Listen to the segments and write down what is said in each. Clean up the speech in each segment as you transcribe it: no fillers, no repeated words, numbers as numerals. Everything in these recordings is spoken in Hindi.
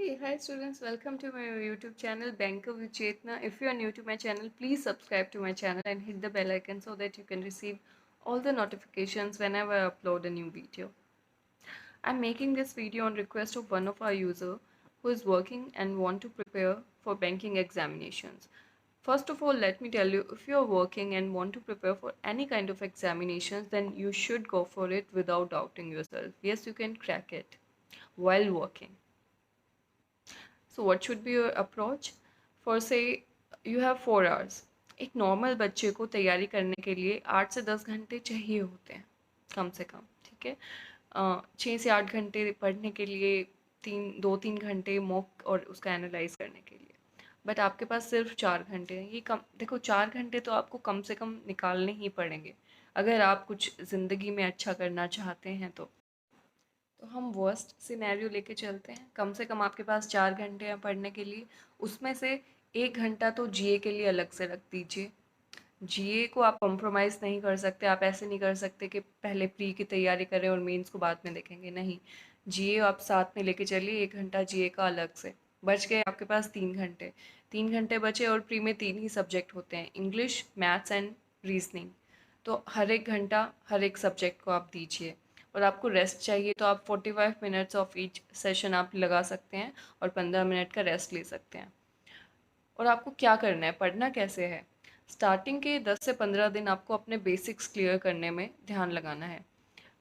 Hey, hi students, welcome to my YouTube channel Banker with Chetna. If you are new to my channel, please subscribe to my channel and hit the bell icon so that you can receive all the notifications whenever I upload a new video. I'm making this video on request of one of our user who is working and want to prepare for banking examinations. First of all, let me tell you, if you are working and want to prepare for any kind of examinations, then you should go for it without doubting yourself. Yes, you can crack it while working. So what should be your approach? For say you have 4 hours. एक नॉर्मल बच्चे को तैयारी करने के लिए 8 से 10 घंटे चाहिए होते हैं कम से कम, ठीक है। 6 से 8 घंटे पढ़ने के लिए, 2-3 घंटे मॉक और उसका एनालाइज करने के लिए। बट आपके पास सिर्फ 4 घंटे हैं। ये कम देखो, 4 घंटे तो आपको कम से कम निकालने ही पड़ेंगे अगर आप कुछ ज़िंदगी में अच्छा करना चाहते हैं तो हम वर्स्ट सिनेरियो लेके चलते हैं। कम से कम आपके पास 4 घंटे हैं पढ़ने के लिए, उसमें से 1 घंटा तो जीए के लिए अलग से रख दीजिए। जीए को आप कॉम्प्रोमाइज़ नहीं कर सकते, आप ऐसे नहीं कर सकते कि पहले प्री की तैयारी करें और मेंस को बाद में देखेंगे, नहीं। जीए आप साथ में लेके चलिए, 1 घंटा जीए का अलग से। बच गए आपके पास 3 घंटे। 3 घंटे बचे और प्री में 3 ही सब्जेक्ट होते हैं, इंग्लिश, मैथ्स एंड रीजनिंग। तो हर 1 घंटा हर एक सब्जेक्ट को आप दीजिए। और आपको रेस्ट चाहिए तो आप 45 मिनट्स ऑफ ईच सेशन आप लगा सकते हैं और 15 मिनट का रेस्ट ले सकते हैं। और आपको क्या करना है, पढ़ना कैसे है? स्टार्टिंग के 10 से 15 दिन आपको अपने बेसिक्स क्लियर करने में ध्यान लगाना है,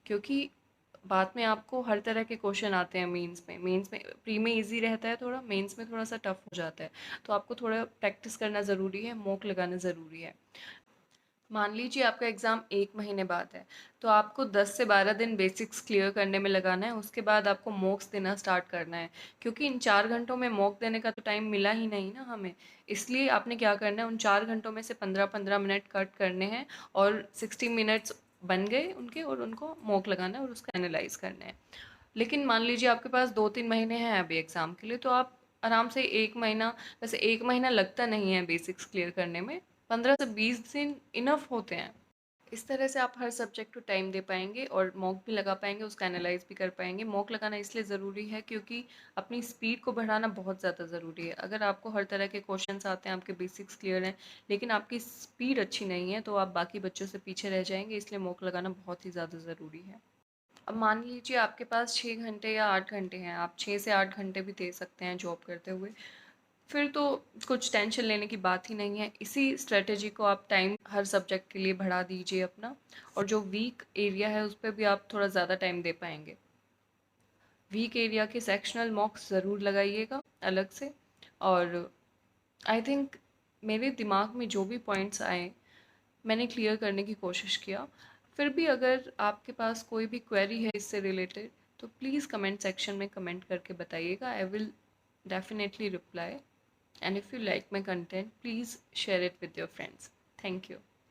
क्योंकि बाद में आपको हर तरह के क्वेश्चन आते हैं मेंस में प्री में इजी रहता है थोड़ा, मेंस में थोड़ा सा टफ हो जाता है। तो आपको थोड़ा प्रैक्टिस करना ज़रूरी है, मॉक लगाना ज़रूरी है। मान लीजिए आपका एग्ज़ाम 1 महीने बाद है, तो आपको 10 से 12 दिन बेसिक्स क्लियर करने में लगाना है, उसके बाद आपको मॉक्स देना स्टार्ट करना है। क्योंकि इन 4 घंटों में मॉक देने का तो टाइम मिला ही नहीं ना हमें, इसलिए आपने क्या करना है, उन 4 घंटों में से 15-15 मिनट कट करने हैं और 60 मिनट्स बन गए उनके, और उनको मॉक लगाना है और उसका एनालाइज़ करना है। लेकिन मान लीजिए आपके पास 2-3 महीने हैं अभी एग्ज़ाम के लिए, तो आप आराम से 1 महीना, वैसे 1 महीना लगता नहीं है बेसिक्स क्लियर करने में, 15 से 20 दिन इनफ होते हैं। इस तरह से आप हर सब्जेक्ट को टाइम दे पाएंगे और मॉक भी लगा पाएंगे, उसका एनालाइज भी कर पाएंगे। मॉक लगाना इसलिए ज़रूरी है क्योंकि अपनी स्पीड को बढ़ाना बहुत ज़्यादा ज़रूरी है। अगर आपको हर तरह के क्वेश्चंस आते हैं, आपके बेसिक्स क्लियर हैं, लेकिन आपकी स्पीड अच्छी नहीं है, तो आप बाकी बच्चों से पीछे रह जाएंगे, इसलिए मॉक लगाना बहुत ही ज़्यादा ज़रूरी है। अब मान लीजिए आपके पास 6 घंटे या 8 घंटे हैं, आप 6 से 8 घंटे भी दे सकते हैं जॉब करते हुए, फिर तो कुछ टेंशन लेने की बात ही नहीं है। इसी स्ट्रेटजी को आप टाइम हर सब्जेक्ट के लिए बढ़ा दीजिए अपना, और जो वीक एरिया है उस पर भी आप थोड़ा ज़्यादा टाइम दे पाएंगे। वीक एरिया के सेक्शनल मॉक्स ज़रूर लगाइएगा अलग से। और आई थिंक मेरे दिमाग में जो भी पॉइंट्स आए मैंने क्लियर करने की कोशिश किया। फिर भी अगर आपके पास कोई भी क्वेरी है इससे रिलेटेड, तो प्लीज़ कमेंट सेक्शन में कमेंट करके बताइएगा। I will definitely reply. And if you like my content, please share it with your friends. Thank you.